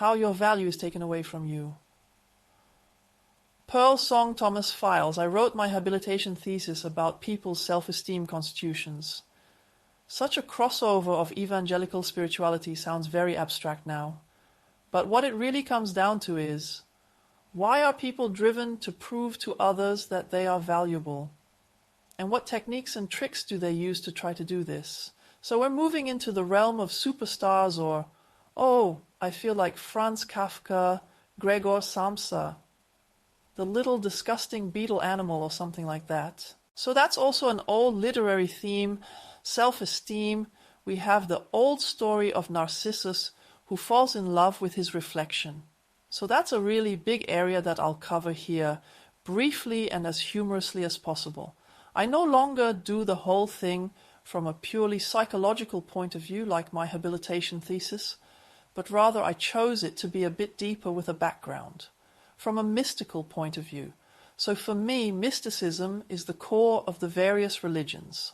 how your value is taken away from you. Pearl Song Thomas Files. I wrote my habilitation thesis about people's self-esteem constitutions. Such a crossover of evangelical spirituality sounds very abstract now. But what it really comes down to is, why are people driven to prove to others that they are valuable? And what techniques and tricks do they use to try to do this? So we're moving into the realm of superstars or, oh, I feel like Franz Kafka, Gregor Samsa, the little disgusting beetle animal or something like that. So that's also an old literary theme, self-esteem. We have the old story of Narcissus who falls in love with his reflection. So that's a really big area that I'll cover here, briefly and as humorously as possible. I no longer do the whole thing from a purely psychological point of view like my habilitation thesis, but rather I chose it to be a bit deeper with a background, from a mystical point of view. So for me, mysticism is the core of the various religions.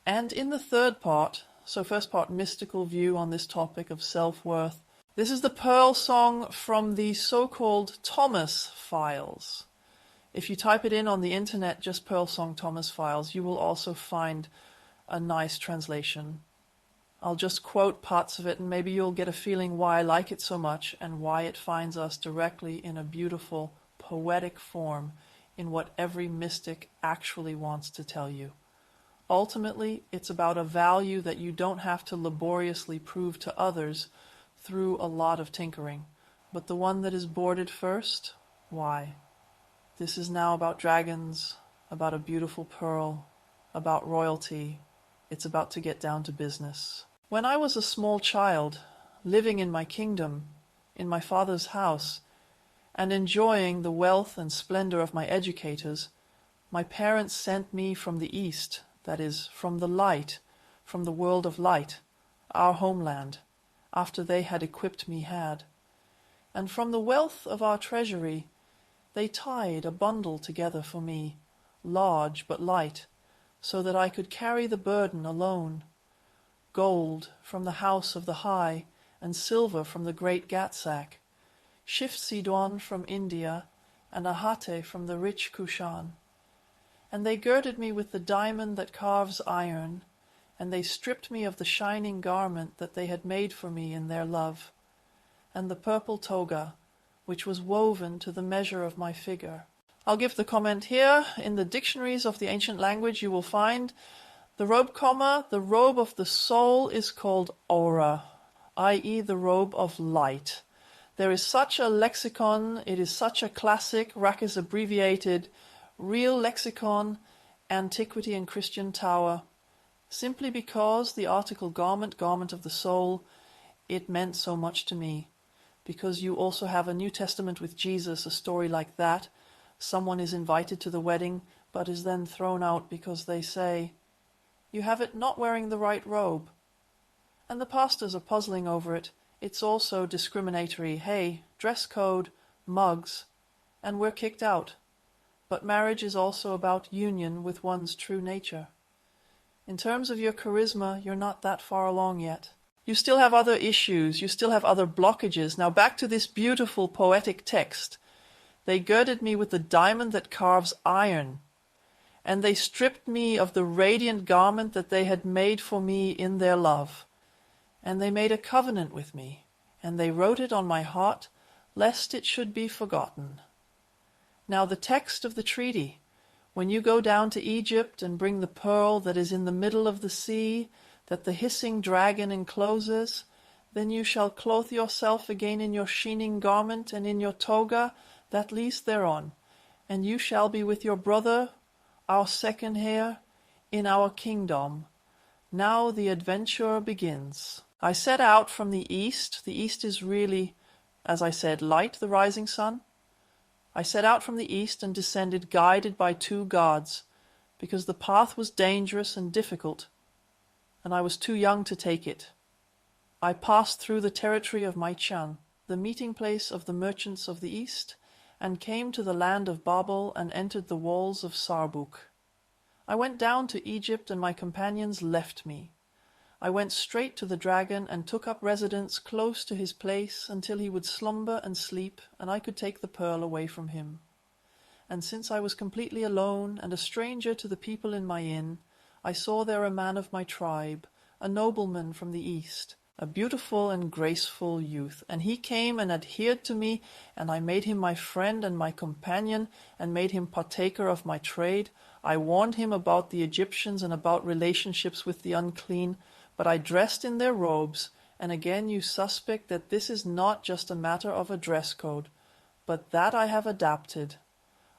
And in the third part, so first part, mystical view on this topic of self-worth, this is the Pearl Song from the so-called Thomas Files. If you type it in on the internet, just Pearl Song Thomas Files, you will also find a nice translation. I'll just quote parts of it and maybe you'll get a feeling why I like it so much and why it finds us directly in a beautiful, poetic form in what every mystic actually wants to tell you. Ultimately, it's about a value that you don't have to laboriously prove to others through a lot of tinkering. But the one that is boarded first, why? This is now about dragons, about a beautiful pearl, about royalty. It's about to get down to business. When I was a small child, living in my kingdom, in my father's house, and enjoying the wealth and splendor of my educators, my parents sent me from the East, that is, from the light, from the world of light, our homeland, after they had equipped me had. And from the wealth of our treasury, they tied a bundle together for me, large but light, so that I could carry the burden alone. Gold from the house of the high, and silver from the great Gatsak, Shift Sidon from India, and Ahate from the rich Kushan. And they girded me with the diamond that carves iron, and they stripped me of the shining garment that they had made for me in their love, and the purple toga, which was woven to the measure of my figure. I'll give the comment here. In the dictionaries of the ancient language you will find the robe of the soul is called aura, i.e. the robe of light. There is such a lexicon, it is such a classic, RAC is abbreviated, Real Lexicon, Antiquity and Christian Tower, simply because the article garment of the soul, it meant so much to me. Because you also have a New Testament with Jesus, a story like that. Someone is invited to the wedding, but is then thrown out because they say, "You have it not wearing the right robe." And the pastors are puzzling over it. It's also discriminatory. Hey, dress code, mugs, and we're kicked out. But marriage is also about union with one's true nature. In terms of your charisma, you're not that far along yet. You still have other issues, you still have other blockages. Now back to this beautiful poetic text. They girded me with the diamond that carves iron, and they stripped me of the radiant garment that they had made for me in their love. And they made a covenant with me, and they wrote it on my heart, lest it should be forgotten. Now the text of the treaty, when you go down to Egypt and bring the pearl that is in the middle of the sea, that the hissing dragon encloses, then you shall clothe yourself again in your sheening garment and in your toga that lies thereon, and you shall be with your brother, our second heir, in our kingdom. Now the adventure begins. I set out from the east. The east is really, as I said, light, the rising sun. I set out from the east and descended guided by two guards, because the path was dangerous and difficult, and I was too young to take it. I passed through the territory of Maichan, the meeting place of the merchants of the east, and came to the land of Babel and entered the walls of Sarbuk. I went down to Egypt, and my companions left me. I went straight to the dragon and took up residence close to his place until he would slumber and sleep, and I could take the pearl away from him. And since I was completely alone and a stranger to the people in my inn, I saw there a man of my tribe, a nobleman from the east, a beautiful and graceful youth, and he came and adhered to me, and I made him my friend and my companion, and made him partaker of my trade. I warned him about the Egyptians and about relationships with the unclean, but I dressed in their robes, and again you suspect that this is not just a matter of a dress code, but that I have adapted.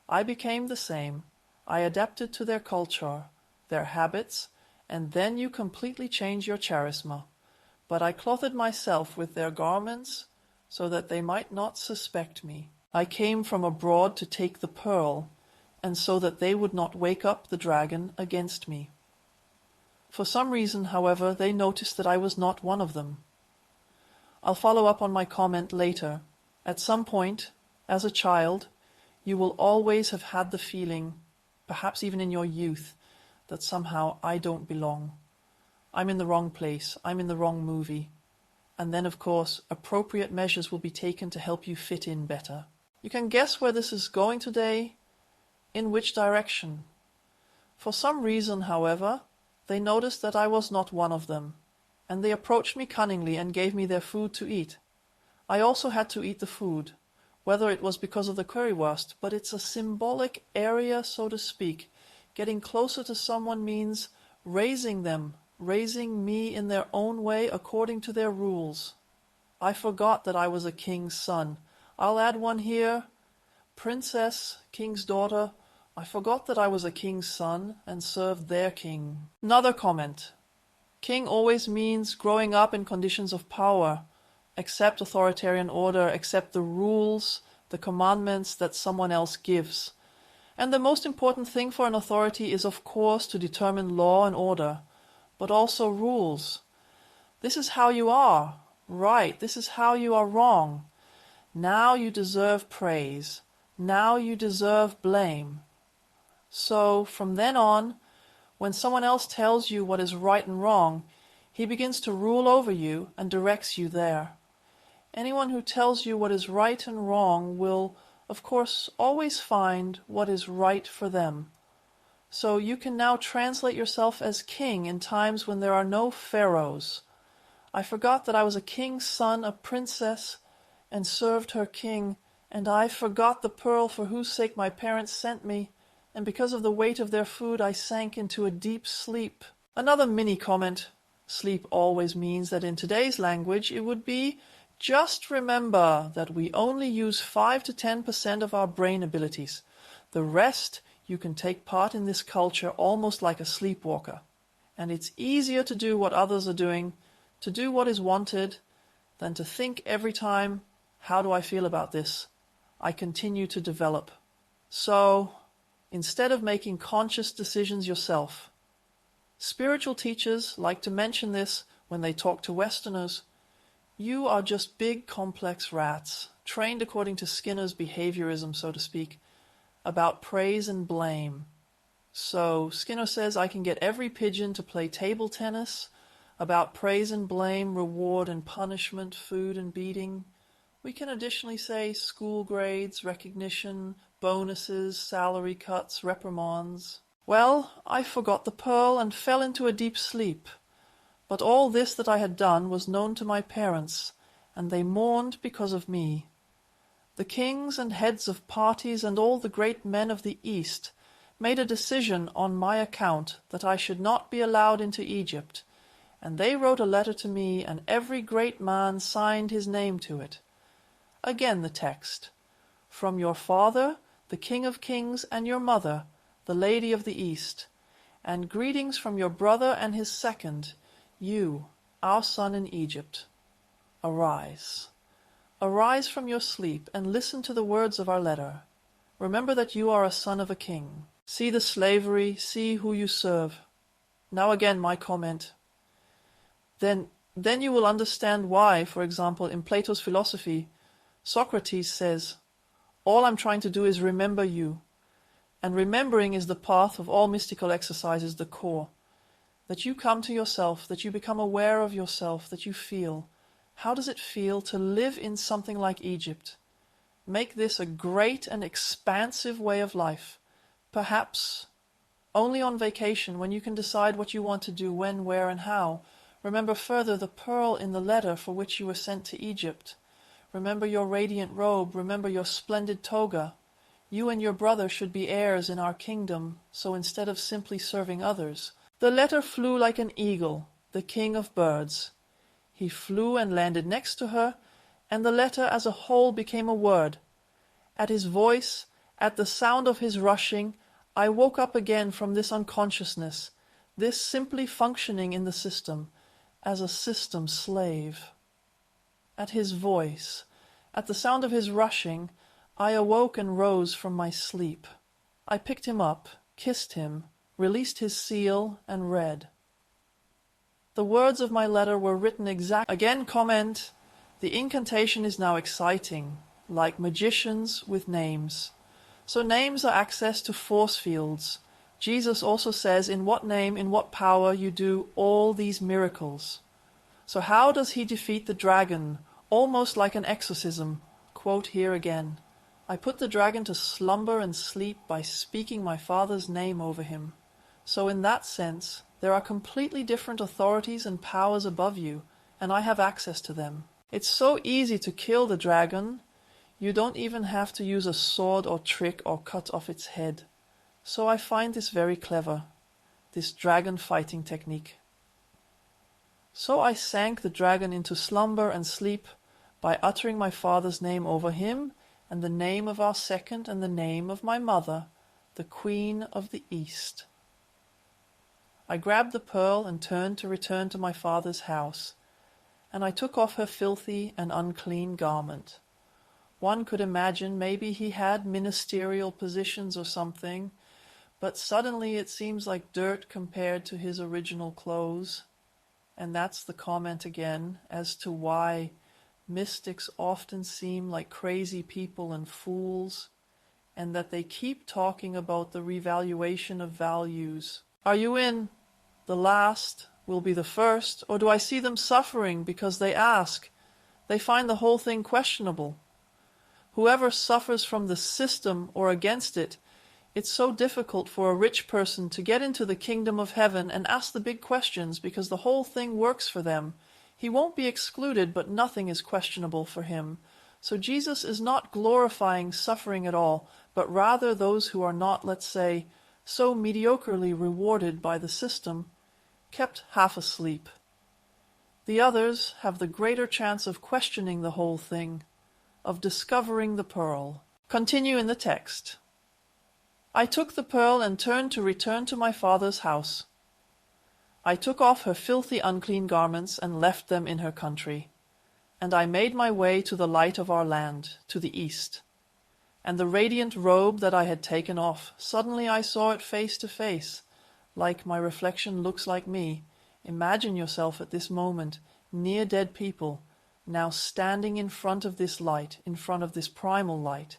I became the same. I adapted to their culture, their habits, and then you completely change your charisma. But I clothed myself with their garments, so that they might not suspect me. I came from abroad to take the pearl, and so that they would not wake up the dragon against me. For some reason, however, they noticed that I was not one of them. I'll follow up on my comment later. At some point, as a child, you will always have had the feeling, perhaps even in your youth, that somehow I don't belong. I'm in the wrong place, I'm in the wrong movie. And then, of course, appropriate measures will be taken to help you fit in better. You can guess where this is going today, in which direction. For some reason, however, they noticed that I was not one of them, and they approached me cunningly and gave me their food to eat. I also had to eat the food, whether it was because of the currywurst, but it's a symbolic area, so to speak. Getting closer to someone means raising them, raising me in their own way according to their rules. I forgot that I was a king's son. I'll add one here. Princess, king's daughter. I forgot that I was a king's son and served their king. Another comment. King always means growing up in conditions of power. Accept authoritarian order, accept the rules, the commandments that someone else gives. And the most important thing for an authority is, of course, to determine law and order, but also rules. This is how you are, right? This is how you are wrong. Now you deserve praise. Now you deserve blame. So, from then on, when someone else tells you what is right and wrong, he begins to rule over you and directs you there. Anyone who tells you what is right and wrong will, of course, always find what is right for them. So you can now translate yourself as king in times when there are no pharaohs. I forgot that I was a king's son, a princess, and served her king, and I forgot the pearl for whose sake my parents sent me, and because of the weight of their food I sank into a deep sleep. Another mini comment. Sleep always means that in today's language it would be, just remember that we only use 5 to 10% of our brain abilities. The rest you can take part in this culture almost like a sleepwalker. And it's easier to do what others are doing, to do what is wanted, than to think every time, how do I feel about this? I continue to develop. So, instead of making conscious decisions yourself, spiritual teachers like to mention this when they talk to Westerners. You are just big complex rats, trained according to Skinner's behaviorism, so to speak, about praise and blame. So Skinner says I can get every pigeon to play table tennis, about praise and blame, reward and punishment, food and beating. We can additionally say school grades, recognition, bonuses, salary cuts, reprimands. Well, I forgot the pearl and fell into a deep sleep. But all this that I had done was known to my parents, and they mourned because of me. The kings and heads of parties and all the great men of the East made a decision on my account that I should not be allowed into Egypt, and they wrote a letter to me, and every great man signed his name to it. Again the text. From your father, the King of Kings, and your mother, the Lady of the East, and greetings from your brother and his second, you, our son in Egypt. Arise. Arise from your sleep and listen to the words of our letter. Remember that you are a son of a king. See the slavery, see who you serve. Now again my comment. Then you will understand why, for example, in Plato's philosophy, Socrates says, all I'm trying to do is remember you. And remembering is the path of all mystical exercises, the core. that you come to yourself, that you become aware of yourself, that you feel. How does it feel to live in something like Egypt? Make this a great and expansive way of life, perhaps only on vacation, when you can decide what you want to do, when, where, and how. Remember further the pearl in the letter for which you were sent to Egypt. Remember your radiant robe. Remember your splendid toga. You and your brother should be heirs in our kingdom, so instead of simply serving others. The letter flew like an eagle, the king of birds. He flew and landed next to her, and the letter as a whole became a word. At his voice, at the sound of his rushing, I woke up again from this unconsciousness, this simply functioning in the system, as a system slave. At his voice, at the sound of his rushing, I awoke and rose from my sleep. I picked him up, kissed him, released his seal, and read. The words of my letter were written exactly. Again comment, the incantation is now exciting, like magicians with names. So names are access to force fields. Jesus also says in what name, in what power you do all these miracles. So how does he defeat the dragon? Almost like an exorcism. Quote here again. I put the dragon to slumber and sleep by speaking my Father's name over him. So in that sense, there are completely different authorities and powers above you, and I have access to them. It's so easy to kill the dragon. You don't even have to use a sword or trick or cut off its head. So I find this very clever, this dragon fighting technique. So I sank the dragon into slumber and sleep by uttering my Father's name over him, and the name of our second, and the name of my mother, the Queen of the East. I grabbed the pearl and turned to return to my father's house, and I took off her filthy and unclean garment. One could imagine maybe he had ministerial positions or something, but suddenly it seems like dirt compared to his original clothes. And that's the comment again as to why mystics often seem like crazy people and fools, and that they keep talking about the revaluation of values. Are you in? The last will be the first, or do I see them suffering because they ask? They find the whole thing questionable. Whoever suffers from the system or against it, it's so difficult for a rich person to get into the kingdom of heaven and ask the big questions because the whole thing works for them. He won't be excluded, but nothing is questionable for him. So Jesus is not glorifying suffering at all, but rather those who are not, let's say, so mediocrely rewarded by the system, kept half asleep. The others have the greater chance of questioning the whole thing, of discovering the pearl. Continue in the text. I took the pearl and turned to return to my father's house. I took off her filthy, unclean garments and left them in her country. And I made my way to the light of our land, to the east. And the radiant robe that I had taken off, suddenly I saw it face to face, like my reflection looks like me. Imagine yourself at this moment, near dead people, now standing in front of this light, in front of this primal light.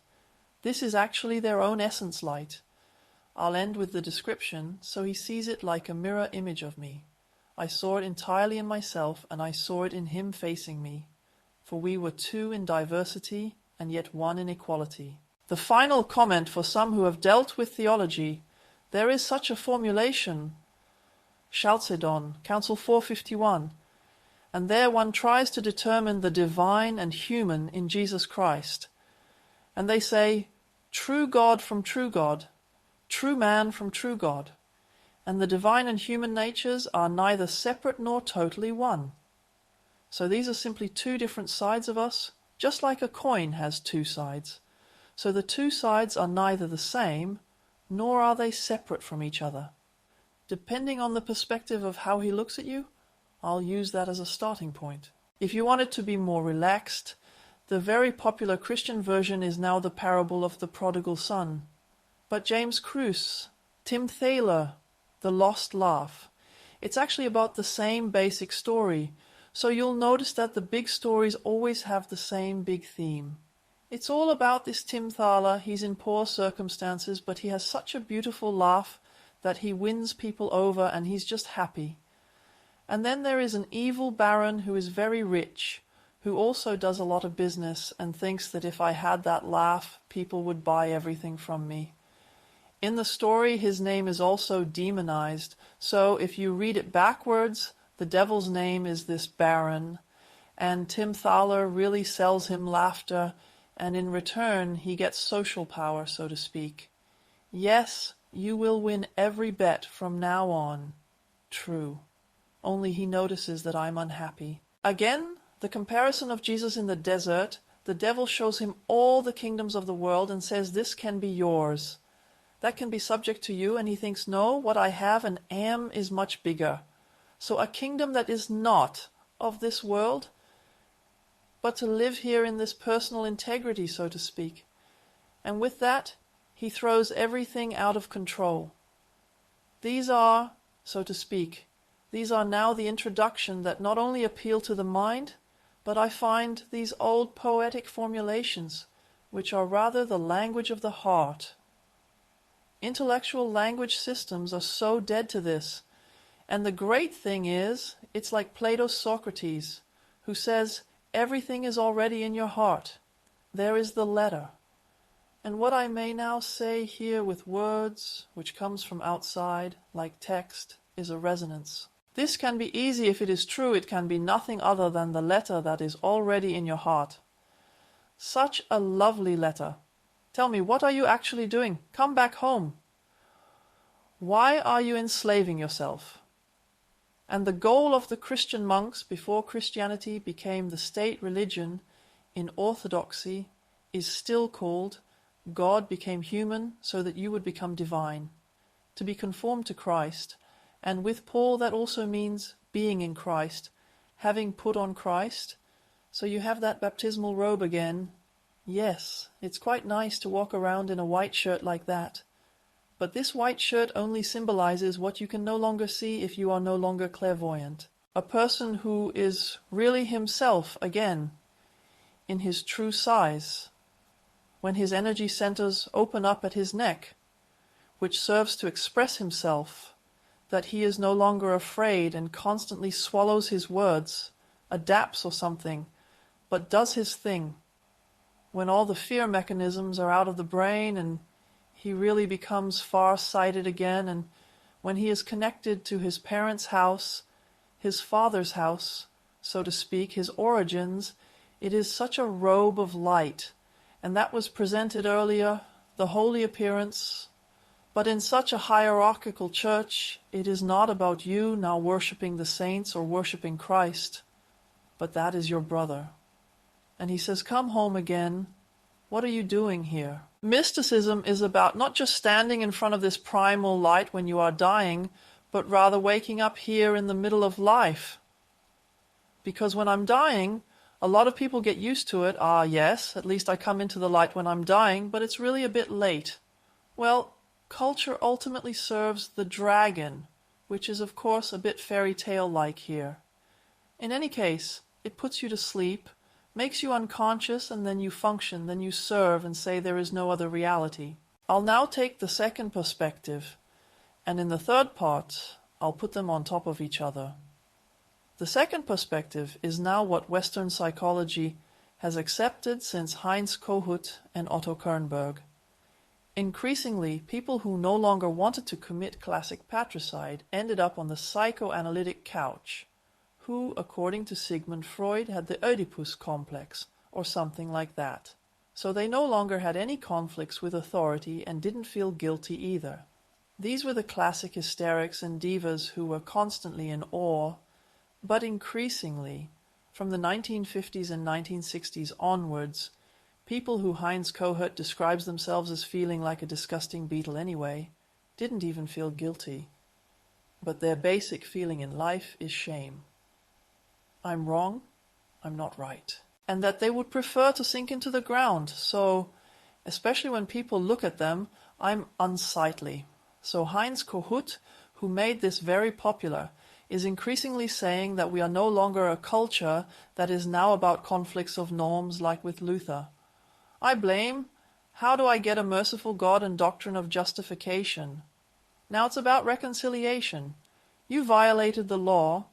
This is actually their own essence light. I'll end with the description. So he sees it like a mirror image of me. I saw it entirely in myself, and I saw it in him facing me. For we were two in diversity, and yet one in equality. The final comment for some who have dealt with theology, there is such a formulation, Chalcedon, Council 451, and there one tries to determine the divine and human in Jesus Christ. And they say, true God from true God, true man from true God, and the divine and human natures are neither separate nor totally one. So these are simply two different sides of us, just like a coin has two sides. So the two sides are neither the same, nor are they separate from each other. Depending on the perspective of how he looks at you, I'll use that as a starting point. If you want it to be more relaxed, the very popular Christian version is now the parable of the prodigal son. But James Kruse, Tim Thaler, The Lost Laugh, it's actually about the same basic story. So you'll notice that the big stories always have the same big theme. It's all about this Tim Thaler. He's in poor circumstances, but he has such a beautiful laugh that he wins people over and he's just happy. And then there is an evil baron who is very rich, who also does a lot of business and thinks that if I had that laugh, people would buy everything from me. In the story, his name is also demonized, so if you read it backwards, the devil's name is this baron, and Tim Thaler really sells him laughter, and in return he gets social power, so to speak. Yes, you will win every bet from now on. True. Only he notices that I'm unhappy. Again, the comparison of Jesus in the desert, the devil shows him all the kingdoms of the world and says this can be yours. That can be subject to you, and he thinks, no, what I have and am is much bigger. So a kingdom that is not of this world, but to live here in this personal integrity, so to speak. And with that, he throws everything out of control. These are, so to speak, these are now the introduction that not only appeal to the mind, but I find these old poetic formulations, which are rather the language of the heart. Intellectual language systems are so dead to this. And the great thing is, it's like Plato's Socrates, who says, everything is already in your heart. There is the letter. And what I may now say here with words, which comes from outside, like text, is a resonance. This can be easy if it is true. It can be nothing other than the letter that is already in your heart. Such a lovely letter. Tell me, what are you actually doing? Come back home. Why are you enslaving yourself? And the goal of the Christian monks before Christianity became the state religion in orthodoxy is still called God became human so that you would become divine, to be conformed to Christ. And with Paul that also means being in Christ, having put on Christ. So you have that baptismal robe again. Yes, it's quite nice to walk around in a white shirt like that. But this white shirt only symbolizes what you can no longer see if you are no longer clairvoyant. A person who is really himself again, in his true size, when his energy centers open up at his neck, which serves to express himself, that he is no longer afraid and constantly swallows his words, adapts or something, but does his thing. When all the fear mechanisms are out of the brain and he really becomes far-sighted again, and when he is connected to his parents' house, his father's house, so to speak, his origins, it is such a robe of light. And that was presented earlier, the holy appearance. But in such a hierarchical church, it is not about you now worshipping the saints or worshipping Christ, but that is your brother. And he says, come home again. What are you doing here? Mysticism is about not just standing in front of this primal light when you are dying, but rather waking up here in the middle of life. Because when I'm dying, a lot of people get used to it. Ah, yes, at least I come into the light when I'm dying, but it's really a bit late. Well, culture ultimately serves the dragon, which is of course a bit fairy tale-like here. In any case, it puts you to sleep, makes you unconscious, and then you function, then you serve and say there is no other reality. I'll now take the second perspective, and in the third part, I'll put them on top of each other. The second perspective is now what Western psychology has accepted since Heinz Kohut and Otto Kernberg. Increasingly, people who no longer wanted to commit classic patricide ended up on the psychoanalytic couch, who, according to Sigmund Freud, had the Oedipus complex, or something like that. So they no longer had any conflicts with authority and didn't feel guilty either. These were the classic hysterics and divas who were constantly in awe, but increasingly, from the 1950s and 1960s onwards, people who Heinz Kohut describes themselves as feeling like a disgusting beetle anyway, didn't even feel guilty. But their basic feeling in life is shame. I'm wrong, I'm not right. And that they would prefer to sink into the ground, so, especially when people look at them, I'm unsightly. So Heinz Kohut, who made this very popular, is increasingly saying that we are no longer a culture that is now about conflicts of norms like with Luther. I blame, how do I get a merciful God and doctrine of justification? Now it's about reconciliation. You violated the law,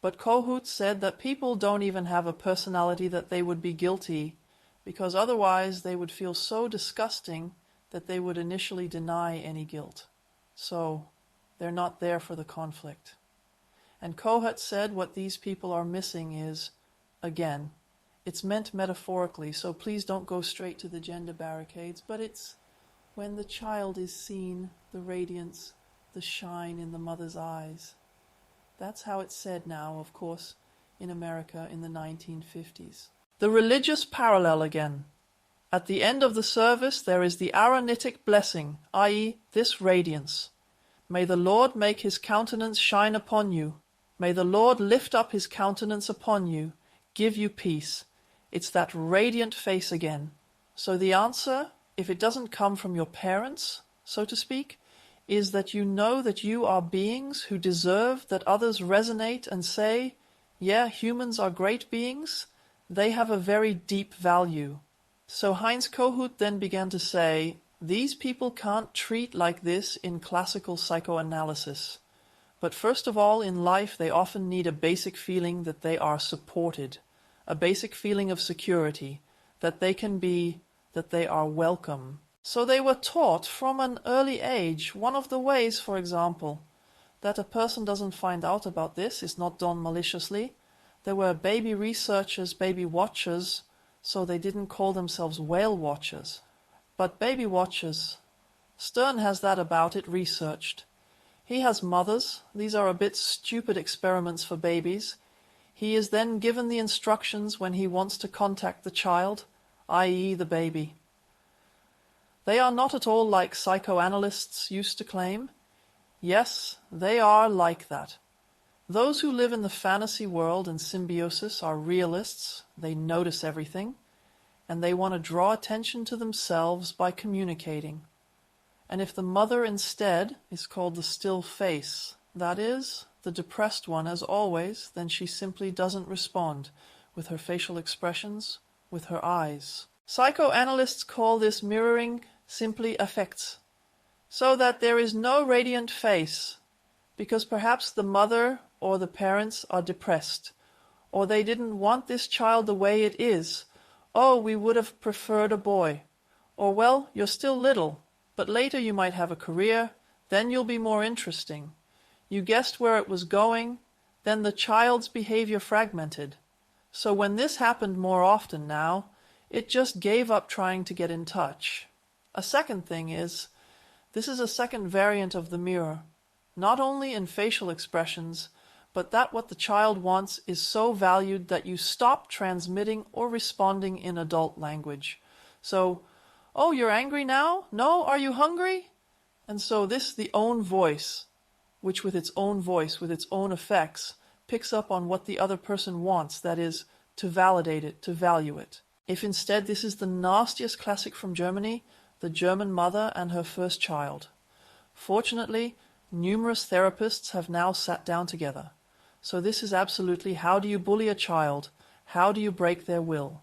but Kohut said that people don't even have a personality that they would be guilty, because otherwise they would feel so disgusting that they would initially deny any guilt. So they're not there for the conflict. And Kohut said what these people are missing is, again, it's meant metaphorically, so please don't go straight to the gender barricades, but it's when the child is seen, the radiance, the shine in the mother's eyes. That's how it's said now, of course, in America in the 1950s. The religious parallel again. At the end of the service there is the Aaronitic blessing, i.e., this radiance. May the Lord make his countenance shine upon you. May the Lord lift up his countenance upon you, give you peace. It's that radiant face again. So the answer, if it doesn't come from your parents, so to speak, is that you know that you are beings who deserve that others resonate and say, yeah, humans are great beings. They have a very deep value. So Heinz Kohut then began to say, these people can't treat like this in classical psychoanalysis. But first of all, in life, they often need a basic feeling that they are supported, a basic feeling of security, that they can be, that they are welcome. So they were taught from an early age. One of the ways, for example, that a person doesn't find out about this is not done maliciously. There were baby researchers, baby watchers, so they didn't call themselves whale watchers, but baby watchers. Stern has that about it researched. He has mothers. These are a bit stupid experiments for babies. He is then given the instructions when he wants to contact the child, i.e. the baby. They are not at all like psychoanalysts used to claim. Yes, they are like that. Those who live in the fantasy world and symbiosis are realists. They notice everything, and they want to draw attention to themselves by communicating. And if the mother instead is called the still face, that is, the depressed one as always, then she simply doesn't respond with her facial expressions, with her eyes. Psychoanalysts call this mirroring simply affects, so that there is no radiant face, because perhaps the mother or the parents are depressed, or they didn't want this child the way it is. Oh, we would have preferred a boy. Or, well, you're still little, but later you might have a career, then you'll be more interesting. You guessed where it was going, then the child's behavior fragmented. So when this happened more often now, it just gave up trying to get in touch. A second thing is, this is a second variant of the mirror, not only in facial expressions, but that what the child wants is so valued that you stop transmitting or responding in adult language. So, oh, you're angry now? No? Are you hungry? And so the own voice, which with its own voice, with its own effects, picks up on what the other person wants, that is, to validate it, to value it. If instead this is the nastiest classic from Germany, the German mother and her first child. Fortunately, numerous therapists have now sat down together. So this is absolutely how do you bully a child? How do you break their will?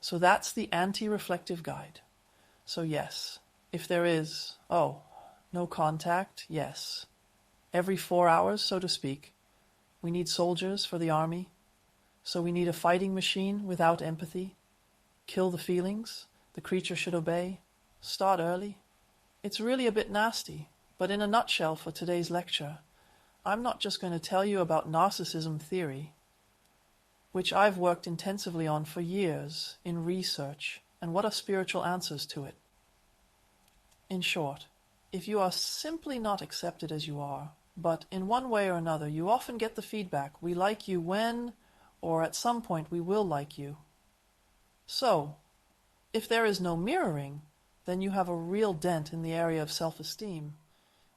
So that's the anti-reflective guide. So yes, if there is, no contact, yes. Every 4 hours, so to speak. We need soldiers for the army. So we need a fighting machine without empathy. Kill the feelings. The creature should obey. Start early. It's really a bit nasty, but in a nutshell for today's lecture, I'm not just going to tell you about narcissism theory, which I've worked intensively on for years in research, and what are spiritual answers to it. In short, if you are simply not accepted as you are, but in one way or another you often get the feedback, we like you when, or at some point we will like you. So, if there is no mirroring, then you have a real dent in the area of self-esteem,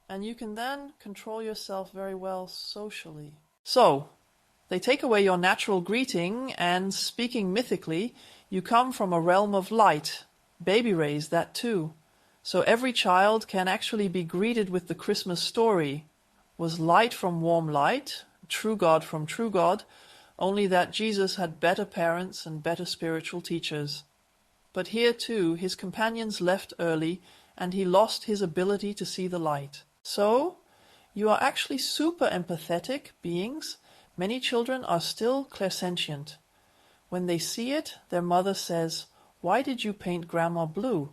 and you can then control yourself very well socially. So, they take away your natural greeting, and speaking mythically, you come from a realm of light, baby rays that too. So every child can actually be greeted with the Christmas story. Was light from warm light, true God from true God, only that Jesus had better parents and better spiritual teachers. But here too his companions left early, and he lost his ability to see the light. So, you are actually super empathetic beings. Many children are still clairsentient. When they see it, their mother says, "Why did you paint Grandma blue?"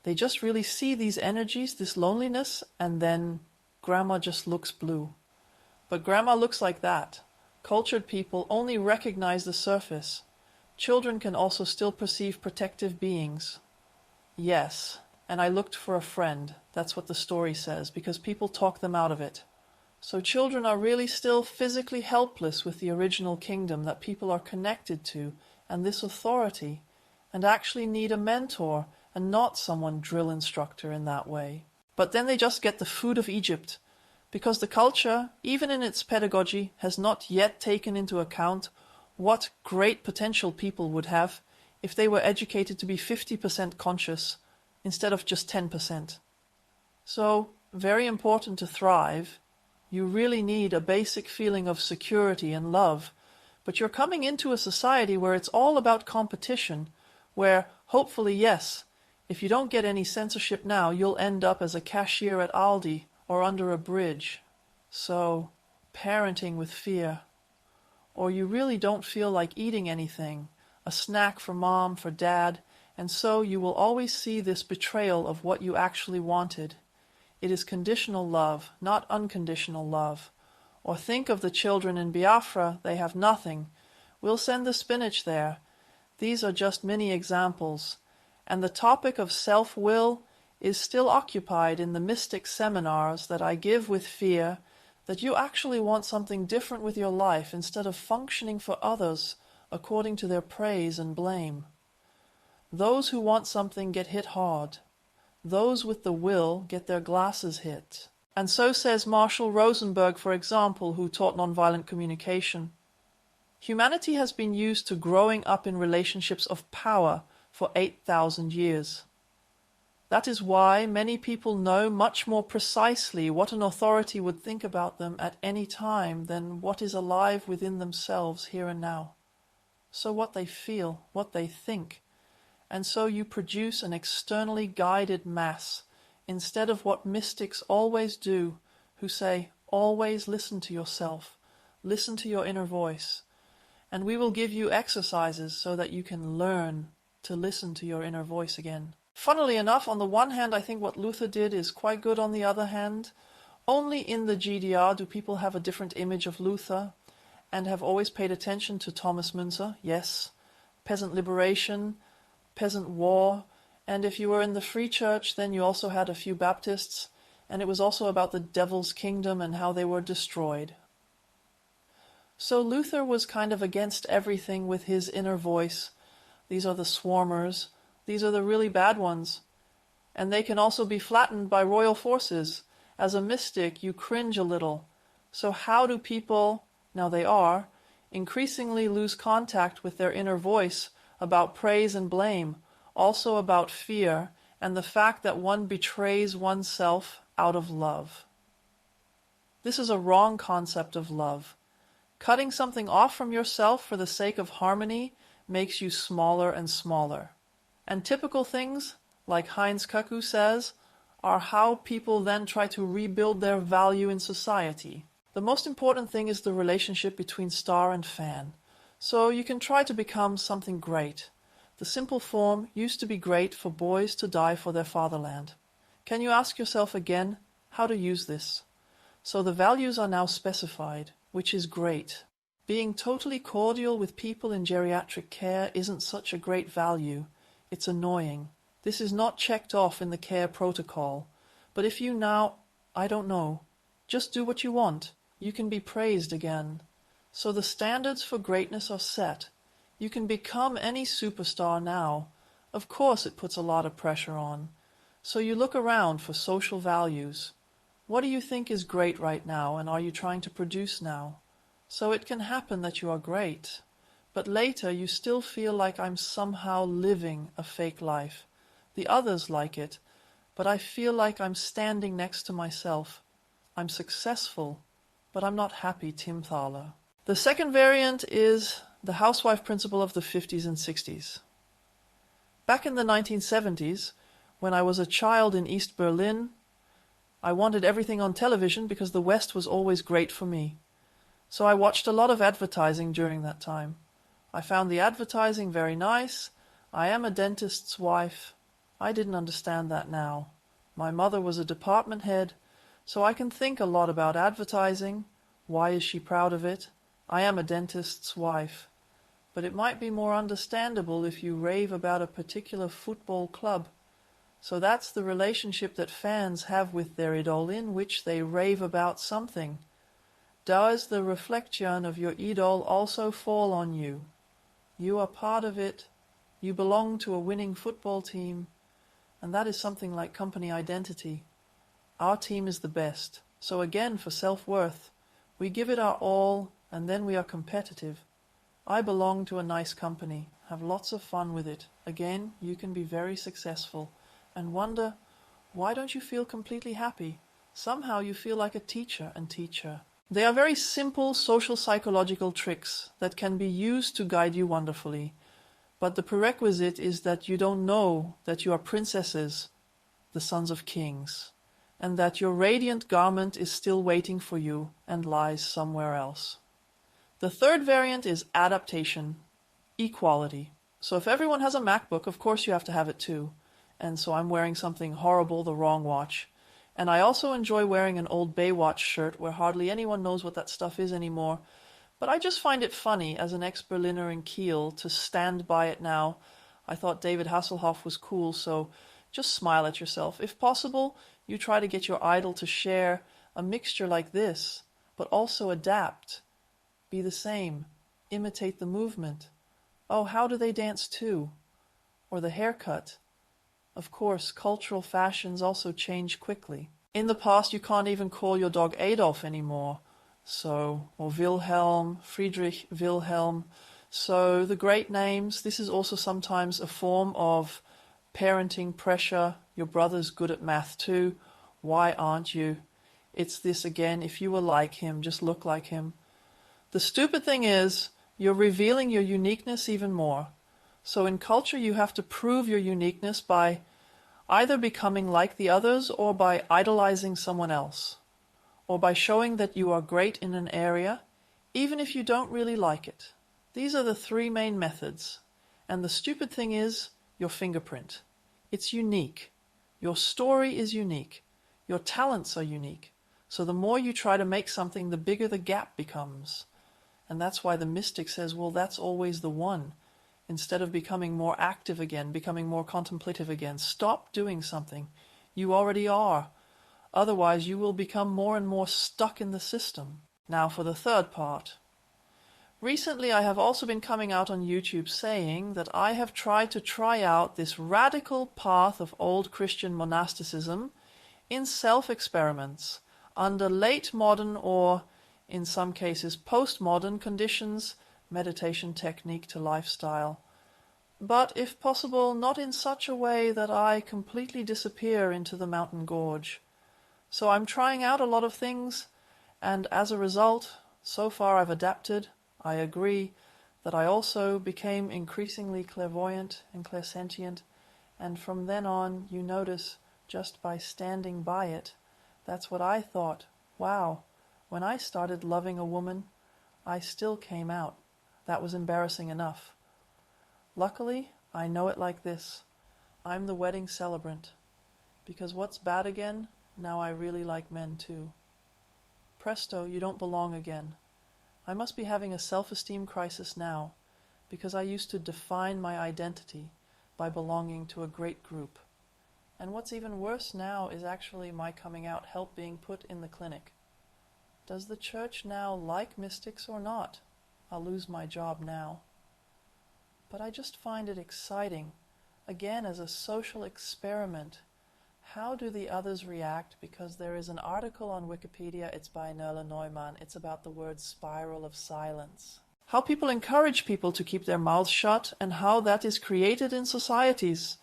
They just really see these energies, this loneliness, and then Grandma just looks blue. But Grandma looks like that. Cultured people only recognize the surface. Children can also still perceive protective beings. Yes, and I looked for a friend. That's what the story says, because people talk them out of it. So children are really still physically helpless with the original kingdom that people are connected to and this authority, and actually need a mentor and not someone drill instructor in that way. But then they just get the food of Egypt, because the culture, even in its pedagogy, has not yet taken into account what great potential people would have if they were educated to be 50% conscious instead of just 10%. So, very important to thrive, you really need a basic feeling of security and love, but you're coming into a society where it's all about competition, where hopefully, yes, if you don't get any censorship now, you'll end up as a cashier at Aldi or under a bridge. So, parenting with fear. Or you really don't feel like eating anything, a snack for mom, for dad, and so you will always see this betrayal of what you actually wanted. It is conditional love, not unconditional love. Or think of the children in Biafra, they have nothing. We'll send the spinach there. These are just many examples. And the topic of self-will is still occupied in the mystic seminars that I give with fear that you actually want something different with your life instead of functioning for others according to their praise and blame. Those who want something get hit hard. Those with the will get their glasses hit. And so says Marshall Rosenberg, for example, who taught nonviolent communication. Humanity has been used to growing up in relationships of power for 8,000 years. That is why many people know much more precisely what an authority would think about them at any time than what is alive within themselves here and now. So what they feel, what they think. And so you produce an externally guided mass, instead of what mystics always do, who say, always listen to yourself, listen to your inner voice. And we will give you exercises so that you can learn to listen to your inner voice again. Funnily enough, on the one hand, I think what Luther did is quite good. On the other hand, only in the GDR do people have a different image of Luther and have always paid attention to Thomas Müntzer. Yes, peasant liberation, peasant war, and if you were in the Free Church, then you also had a few Baptists, and it was also about the devil's kingdom and how they were destroyed. So Luther was kind of against everything with his inner voice. These are the swarmers. These are the really bad ones. And they can also be flattened by royal forces. As a mystic, you cringe a little. So how do people, now they are, increasingly lose contact with their inner voice about praise and blame, also about fear, and the fact that one betrays oneself out of love? This is a wrong concept of love. Cutting something off from yourself for the sake of harmony makes you smaller and smaller. And typical things, like Heinz Kaku says, are how people then try to rebuild their value in society. The most important thing is the relationship between star and fan. So you can try to become something great. The simple form used to be great for boys to die for their fatherland. Can you ask yourself again how to use this? So the values are now specified, which is great. Being totally cordial with people in geriatric care isn't such a great value. It's annoying. This is not checked off in the care protocol. But if you now, I don't know, just do what you want, you can be praised again. So the standards for greatness are set. You can become any superstar now. Of course it puts a lot of pressure on. So you look around for social values. What do you think is great right now, and are you trying to produce now? So it can happen that you are great. But later you still feel like I'm somehow living a fake life. The others like it, but I feel like I'm standing next to myself. I'm successful, but I'm not happy, Tim Thaler. The second variant is the housewife principle of the 50s and 60s. Back in the 1970s, when I was a child in East Berlin, I wanted everything on television because the West was always great for me. So I watched a lot of advertising during that time. I found the advertising very nice. I am a dentist's wife. I didn't understand that now. My mother was a department head, so I can think a lot about advertising. Why is she proud of it? I am a dentist's wife. But it might be more understandable if you rave about a particular football club. So that's the relationship that fans have with their idol, in which they rave about something. Does the reflection of your idol also fall on you? You are part of it. You belong to a winning football team, and that is something like company identity. Our team is the best. So again, for self-worth, we give it our all, and then we are competitive. I belong to a nice company. Have lots of fun with it. Again, you can be very successful and wonder, why don't you feel completely happy? Somehow you feel like a teacher and teacher. They are very simple social psychological tricks that can be used to guide you wonderfully. But the prerequisite is that you don't know that you are princesses, the sons of kings, and that your radiant garment is still waiting for you and lies somewhere else. The third variant is adaptation, equality. So if everyone has a MacBook, of course you have to have it too. And so I'm wearing something horrible, the wrong watch. And I also enjoy wearing an old Baywatch shirt where hardly anyone knows what that stuff is anymore. But I just find it funny as an ex-Berliner in Kiel to stand by it now. I thought David Hasselhoff was cool, so just smile at yourself. If possible, you try to get your idol to share a mixture like this, but also adapt. Be the same. Imitate the movement. Oh, how do they dance too? Or the haircut. Of course, cultural fashions also change quickly. In the past, you can't even call your dog Adolf anymore. Or Wilhelm, Friedrich Wilhelm. So the great names, this is also sometimes a form of parenting pressure. Your brother's good at math too. Why aren't you? It's this again, if you were like him, just look like him. The stupid thing is, you're revealing your uniqueness even more. So in culture, you have to prove your uniqueness by either becoming like the others or by idolizing someone else, or by showing that you are great in an area, even if you don't really like it. These are the three main methods. And the stupid thing is your fingerprint. It's unique. Your story is unique. Your talents are unique. So the more you try to make something, the bigger the gap becomes. And that's why the mystic says, well, that's always the one. Instead of becoming more active again, becoming more contemplative again, stop doing something. You already are. Otherwise, you will become more and more stuck in the system. Now for the third part. Recently, I have also been coming out on YouTube saying that I have tried to try out this radical path of old Christian monasticism in self-experiments under late modern or, in some cases, postmodern conditions, meditation technique to lifestyle. But, if possible, not in such a way that I completely disappear into the mountain gorge. So I'm trying out a lot of things, and as a result, so far I've adapted. I agree that I also became increasingly clairvoyant and clairsentient, and from then on, you notice, just by standing by it, that's what I thought. Wow, when I started loving a woman, I still came out. That was embarrassing enough. Luckily, I know it like this. I'm the wedding celebrant. Because what's bad again? Now I really like men too. Presto, you don't belong again. I must be having a self-esteem crisis now, because I used to define my identity by belonging to a great group. And what's even worse now is actually my coming out help being put in the clinic. Does the church now like mystics or not? I'll lose my job now. But I just find it exciting, again as a social experiment. How do the others react? Because there is an article on Wikipedia, it's by Nerla Neumann, it's about the word spiral of silence. How people encourage people to keep their mouths shut and how that is created in societies.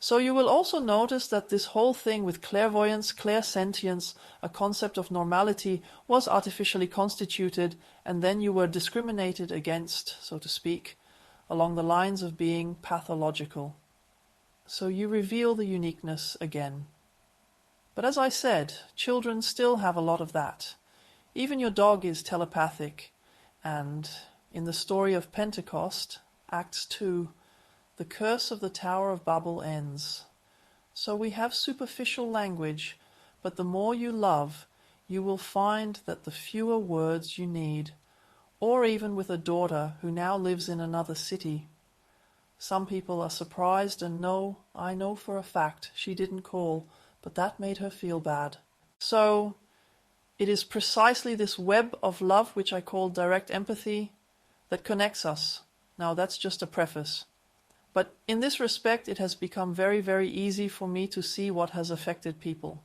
So you will also notice that this whole thing with clairvoyance, clairsentience, a concept of normality, was artificially constituted, and then you were discriminated against, so to speak, along the lines of being pathological. So you reveal the uniqueness again. But as I said, children still have a lot of that. Even your dog is telepathic, and in the story of Pentecost, Acts 2, the curse of the Tower of Babel ends. So we have superficial language, but the more you love, you will find that the fewer words you need, or even with a daughter who now lives in another city. Some people are surprised and I know for a fact she didn't call, but that made her feel bad. So it is precisely this web of love, which I call direct empathy, that connects us. Now that's just a preface. But in this respect, it has become very, very easy for me to see what has affected people.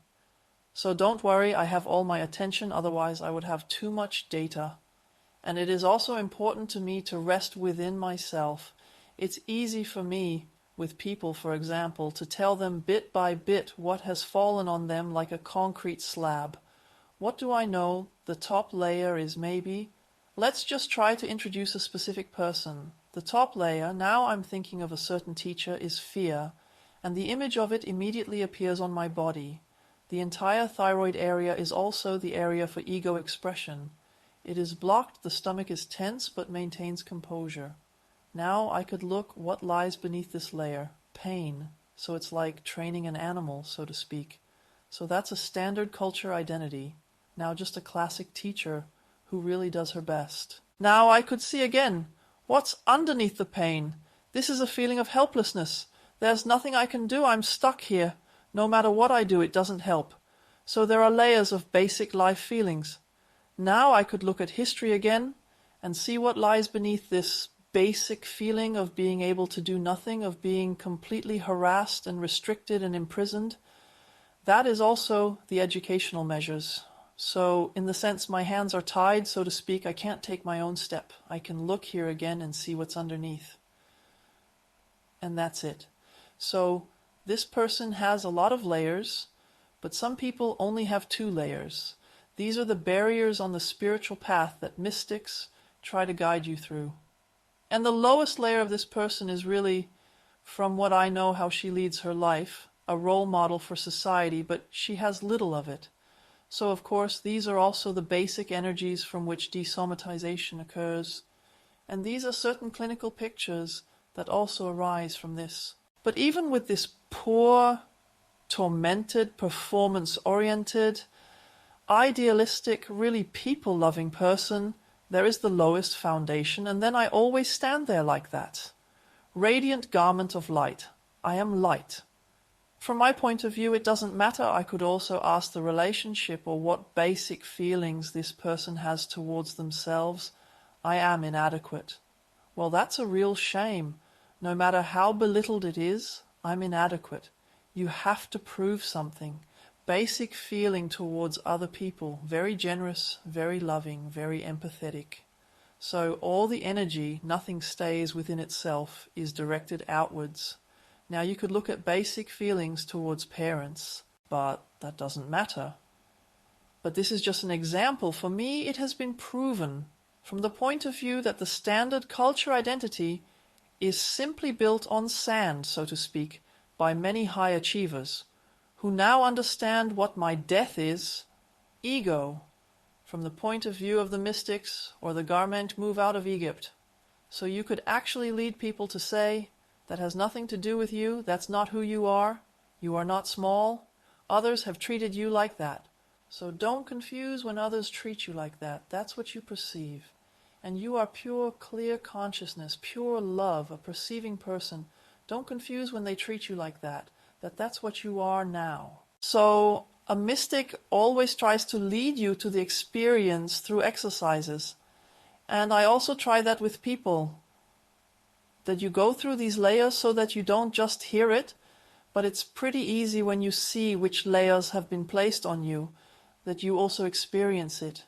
So don't worry, I have all my attention, otherwise I would have too much data. And it is also important to me to rest within myself. It's easy for me, with people, for example, to tell them bit by bit what has fallen on them like a concrete slab. What do I know? The top layer is maybe... Let's just try to introduce a specific person. The top layer, now I'm thinking of a certain teacher, is fear, and the image of it immediately appears on my body. The entire thyroid area is also the area for ego expression. It is blocked, the stomach is tense, but maintains composure. Now I could look what lies beneath this layer. Pain. So it's like training an animal, so to speak. So that's a standard culture identity. Now just a classic teacher who really does her best. Now I could see again, what's underneath the pain? This is a feeling of helplessness. There's nothing I can do, I'm stuck here. No matter what I do, it doesn't help. So there are layers of basic life feelings. Now I could look at history again and see what lies beneath this basic feeling of being able to do nothing, of being completely harassed and restricted and imprisoned. That is also the educational measures. So in the sense my hands are tied, so to speak, I can't take my own step. I can look here again and see what's underneath. And that's it. So this person has a lot of layers, but some people only have 2 layers. These are the barriers on the spiritual path that mystics try to guide you through. And the lowest layer of this person is really, from what I know how she leads her life, a role model for society, but she has little of it. So of course these are also the basic energies from which desomatization occurs. And these are certain clinical pictures that also arise from this. But even with this poor, tormented, performance-oriented, idealistic, really people-loving person, there is the lowest foundation, and then I always stand there like that. Radiant garment of light. I am light. From my point of view, it doesn't matter. I could also ask the relationship or what basic feelings this person has towards themselves. I am inadequate. Well, that's a real shame. No matter how belittled it is, I'm inadequate. You have to prove something. Basic feeling towards other people, very generous, very loving, very empathetic. So all the energy, nothing stays within itself, is directed outwards. Now you could look at basic feelings towards parents, but that doesn't matter. But this is just an example. For me, it has been proven from the point of view that the standard culture identity is simply built on sand, so to speak, by many high achievers, who now understand what my death is, ego, from the point of view of the mystics or the garment move out of Egypt. So you could actually lead people to say, that has nothing to do with you, that's not who you are not small, others have treated you like that. So don't confuse when others treat you like that, that's what you perceive. And you are pure, clear consciousness, pure love, a perceiving person. Don't confuse when they treat you like that, that's what you are now. So a mystic always tries to lead you to the experience through exercises. And I also try that with people, that you go through these layers so that you don't just hear it, but it's pretty easy when you see which layers have been placed on you, that you also experience it.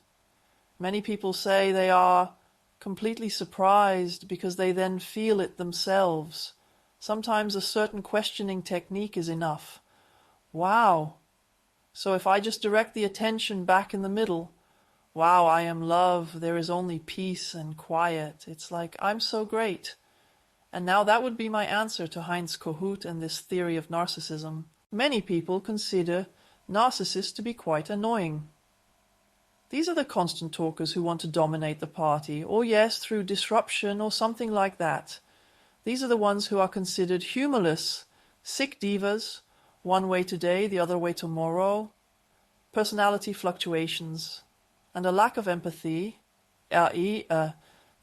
Many people say they are completely surprised because they then feel it themselves. Sometimes a certain questioning technique is enough. Wow! So if I just direct the attention back in the middle, wow, I am love, there is only peace and quiet. It's like, I'm so great. And now that would be my answer to Heinz Kohut and this theory of narcissism. Many people consider narcissists to be quite annoying. These are the constant talkers who want to dominate the party, or yes, through disruption or something like that. These are the ones who are considered humorless, sick divas, one way today, the other way tomorrow, personality fluctuations, and a lack of empathy, i.e.,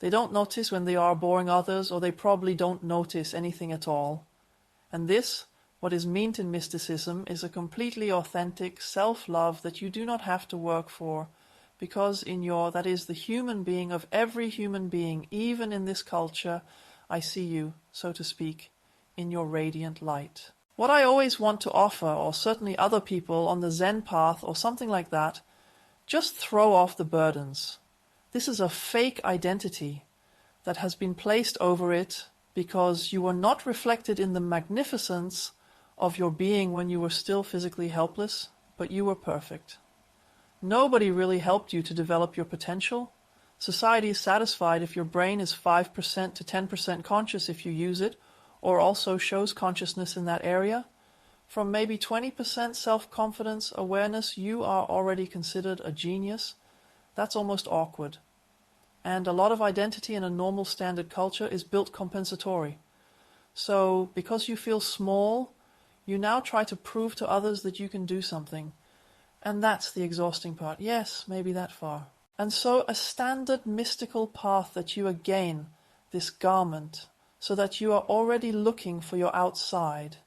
they don't notice when they are boring others, or they probably don't notice anything at all. And this, what is meant in mysticism, is a completely authentic self-love that you do not have to work for, because that is the human being of every human being, even in this culture, I see you, so to speak, in your radiant light. What I always want to offer, or certainly other people on the Zen path or something like that, just throw off the burdens. This is a fake identity that has been placed over it because you were not reflected in the magnificence of your being when you were still physically helpless, but you were perfect. Nobody really helped you to develop your potential. Society is satisfied if your brain is 5% to 10% conscious if you use it, or also shows consciousness in that area. From maybe 20% self-confidence, awareness, you are already considered a genius. That's almost awkward. And a lot of identity in a normal standard culture is built compensatory. So, because you feel small, you now try to prove to others that you can do something. And that's the exhausting part. Yes, maybe that far. And so a standard mystical path that you again, this garment, so that you are already looking for your outside,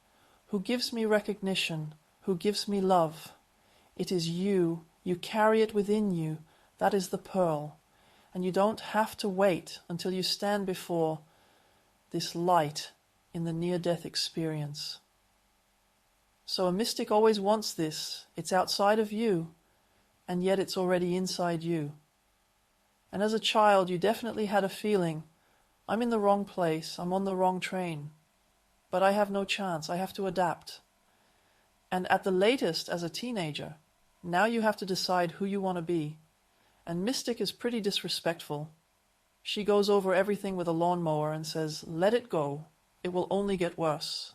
who gives me recognition, who gives me love. It is you carry it within you, that is the pearl. And you don't have to wait until you stand before this light in the near-death experience. So a mystic always wants this. It's outside of you, and yet it's already inside you. And as a child, you definitely had a feeling, I'm in the wrong place, I'm on the wrong train. But I have no chance, I have to adapt. And at the latest, as a teenager, now you have to decide who you want to be. And Mystic is pretty disrespectful. She goes over everything with a lawnmower and says, let it go, it will only get worse.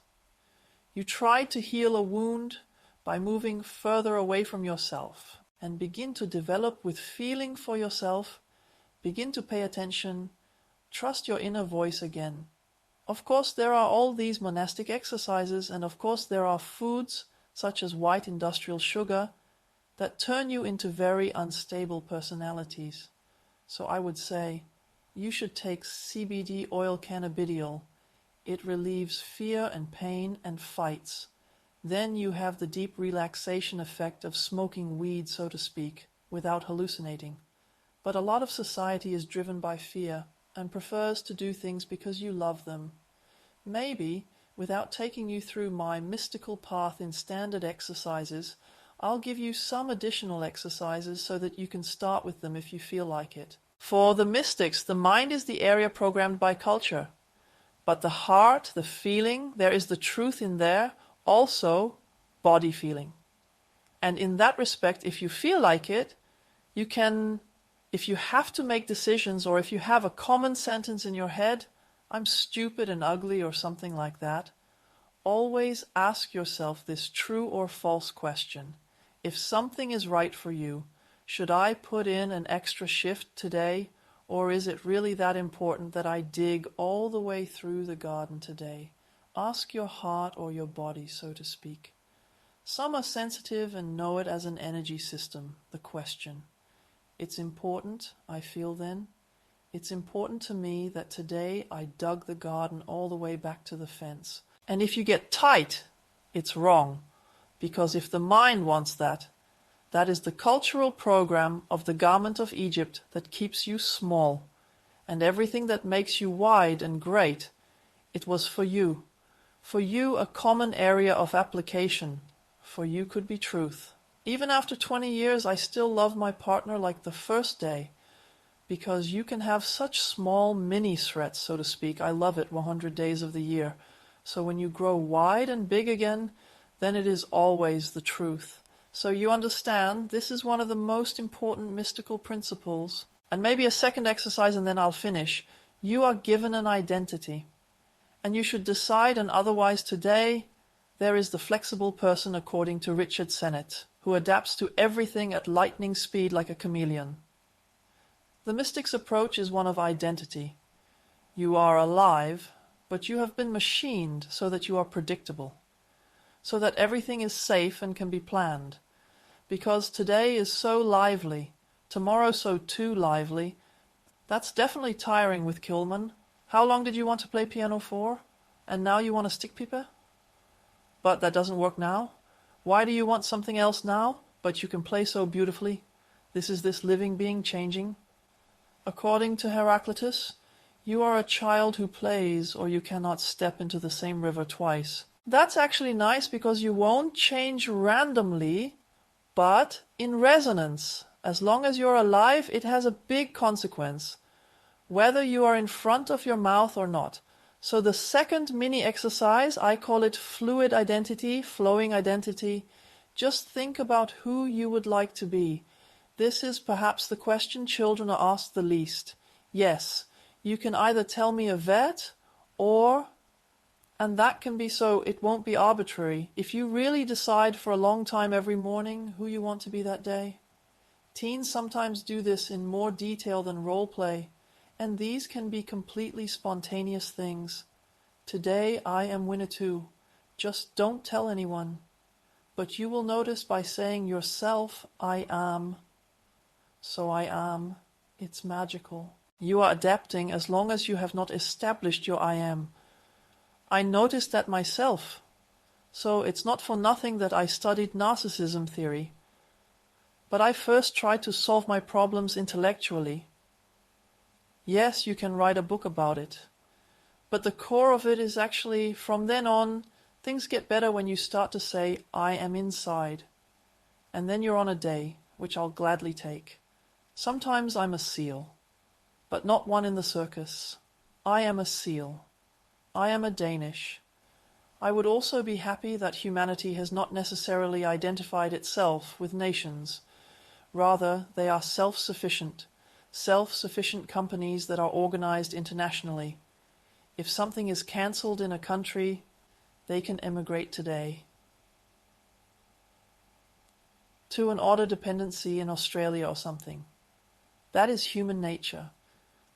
You try to heal a wound by moving further away from yourself and begin to develop with feeling for yourself, begin to pay attention, trust your inner voice again. Of course, there are all these monastic exercises, and of course there are foods such as white industrial sugar that turn you into very unstable personalities. So I would say you should take CBD oil cannabidiol. It relieves fear and pain and fights. Then you have the deep relaxation effect of smoking weed, so to speak, without hallucinating. But a lot of society is driven by fear and prefers to do things because you love them. Maybe, without taking you through my mystical path in standard exercises, I'll give you some additional exercises so that you can start with them if you feel like it. For the mystics, the mind is the area programmed by culture. But the heart, the feeling, there is the truth in there, also body feeling. And in that respect, if you feel like it, you can, if you have to make decisions, or if you have a common sentence in your head, I'm stupid and ugly or something like that, always ask yourself this true or false question. If something is right for you, should I put in an extra shift today? Or is it really that important that I dig all the way through the garden today? Ask your heart or your body, so to speak. Some are sensitive and know it as an energy system, the question. It's important, I feel then. It's important to me that today I dug the garden all the way back to the fence. And if you get tight, it's wrong. Because if the mind wants that, that is the cultural program of the garment of Egypt that keeps you small. And everything that makes you wide and great, it was for you. For you, a common area of application. For you could be truth. Even after 20 years, I still love my partner like the first day. Because you can have such small mini threats, so to speak. I love it 100 days of the year. So when you grow wide and big again, then it is always the truth. So you understand, this is one of the most important mystical principles. And maybe a second exercise and then I'll finish. You are given an identity. And you should decide, and otherwise today, there is the flexible person according to Richard Sennett. who adapts to everything at lightning speed like a chameleon. The mystic's approach is one of identity. You are alive, but you have been machined so that you are predictable, so that everything is safe and can be planned. Because today is so lively, tomorrow so too lively, that's definitely tiring with Kilman. How long did you want to play piano for? And now you want a stickpipe? But that doesn't work now? Why do you want something else now? But you can play so beautifully. This is this living being changing. According to Heraclitus, you are a child who plays, or you cannot step into the same river twice. That's actually nice because you won't change randomly, but in resonance. As long as you're alive, it has a big consequence, whether you are in front of your mouth or not. So the second mini exercise, I call it fluid identity, flowing identity. Just think about who you would like to be. This is perhaps the question children are asked the least. Yes, you can either tell me a vet or, and that can be so it won't be arbitrary, if you really decide for a long time every morning who you want to be that day. Teens sometimes do this in more detail than role play, and these can be completely spontaneous things. Today I am Winnetou. Just don't tell anyone. But you will notice by saying yourself, I am. So I am. It's magical. You are adapting as long as you have not established your I am. I noticed that myself. So it's not for nothing that I studied narcissism theory. But I first tried to solve my problems intellectually. Yes, you can write a book about it. But the core of it is actually, from then on, things get better when you start to say, I am inside. And then you're on a day, which I'll gladly take. Sometimes I'm a seal, but not one in the circus. I am a seal. I am a Danish. I would also be happy that humanity has not necessarily identified itself with nations. Rather, they are self-sufficient companies that are organized internationally. If something is cancelled in a country, they can emigrate today. To an order dependency in Australia or something. That is human nature.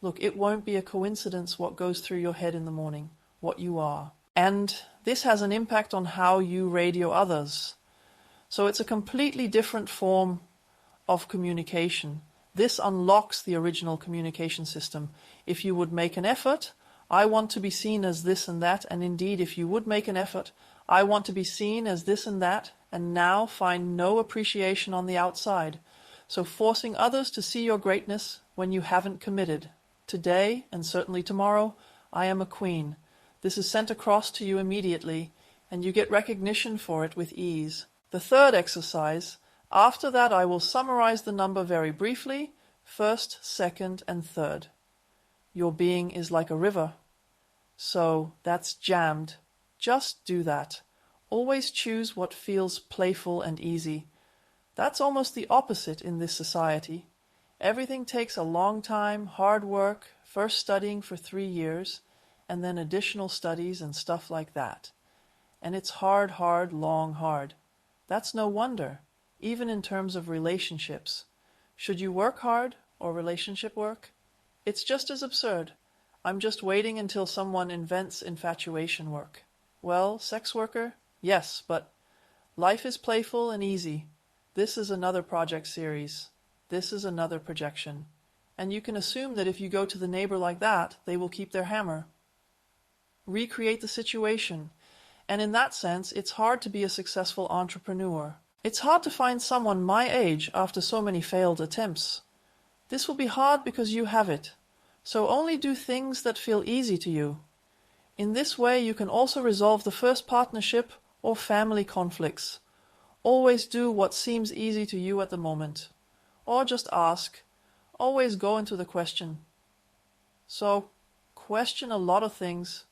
Look, it won't be a coincidence what goes through your head in the morning, what you are. And this has an impact on how you radio others. So it's a completely different form of communication. This unlocks the original communication system. If you would make an effort, I want to be seen as this and that, and indeed, if you would make an effort, I want to be seen as this and that, and now find no appreciation on the outside. So forcing others to see your greatness when you haven't committed. Today, and certainly tomorrow, I am a queen. This is sent across to you immediately, and you get recognition for it with ease. The third exercise, after that I will summarize the number very briefly, first, second, and third. Your being is like a river. So that's jammed. Just do that. Always choose what feels playful and easy. That's almost the opposite in this society. Everything takes a long time, hard work, first studying for 3 years, and then additional studies and stuff like that. And it's hard, long, hard. That's no wonder, even in terms of relationships. Should you work hard or relationship work? It's just as absurd. I'm just waiting until someone invents infatuation work. Well, sex worker? Yes, but life is playful and easy. This is another project series. This is another projection. And you can assume that if you go to the neighbor like that, they will keep their hammer. Recreate the situation. And in that sense, it's hard to be a successful entrepreneur. It's hard to find someone my age after so many failed attempts. This will be hard because you have it. So only do things that feel easy to you. In this way, you can also resolve the first partnership or family conflicts. Always do what seems easy to you at the moment. Or just ask. Always go into the question. So, question a lot of things.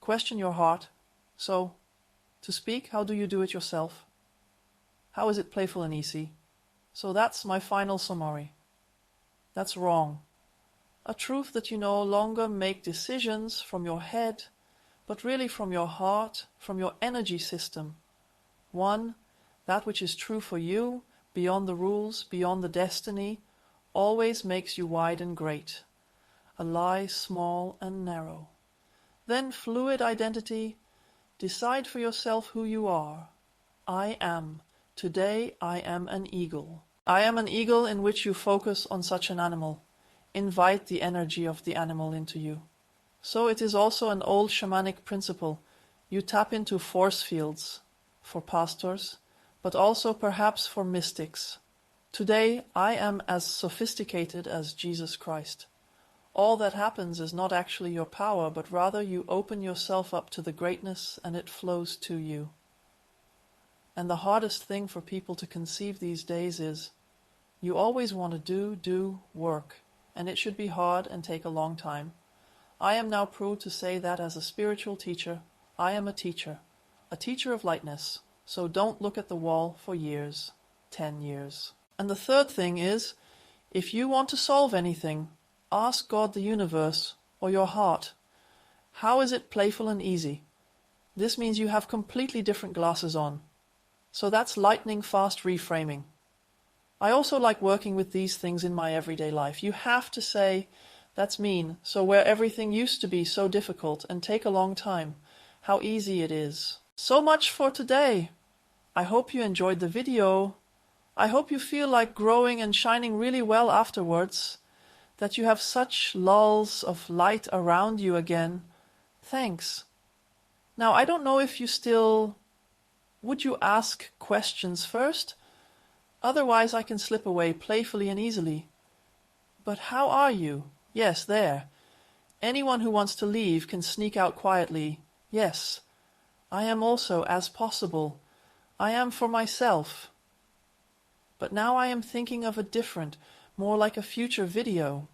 Question your heart. So, to speak, how do you do it yourself? How is it playful and easy? So that's my final summary. That's wrong. A truth that you no longer make decisions from your head, but really from your heart, from your energy system. One That which is true for you, beyond the rules, beyond the destiny, always makes you wide and great. A lie small and narrow. Then fluid identity, decide for yourself who you are. I am. Today I am an eagle. I am an eagle in which you focus on such an animal. Invite the energy of the animal into you. So it is also an old shamanic principle. You tap into force fields for pastors, but also perhaps for mystics. Today I am as sophisticated as Jesus Christ. All that happens is not actually your power, but rather you open yourself up to the greatness and it flows to you. And the hardest thing for people to conceive these days is, you always want to do work, and it should be hard and take a long time. I am now proud to say that as a spiritual teacher, I am a teacher of lightness, so don't look at the wall for years, 10 years. And the third thing is, if you want to solve anything, ask God the universe or your heart. How is it playful and easy? This means you have completely different glasses on. So that's lightning fast reframing. I also like working with these things in my everyday life. You have to say, that's mean, so where everything used to be so difficult and take a long time, how easy it is. So much for today. I hope you enjoyed the video. I hope you feel like growing and shining really well afterwards, that you have such lulls of light around you again. Thanks. Now, I don't know if you still... Would you ask questions first? Otherwise I can slip away playfully and easily. But how are you? Yes, there. Anyone who wants to leave can sneak out quietly. Yes, I am also as possible. I am for myself. But now I am thinking of a different, more like a future video.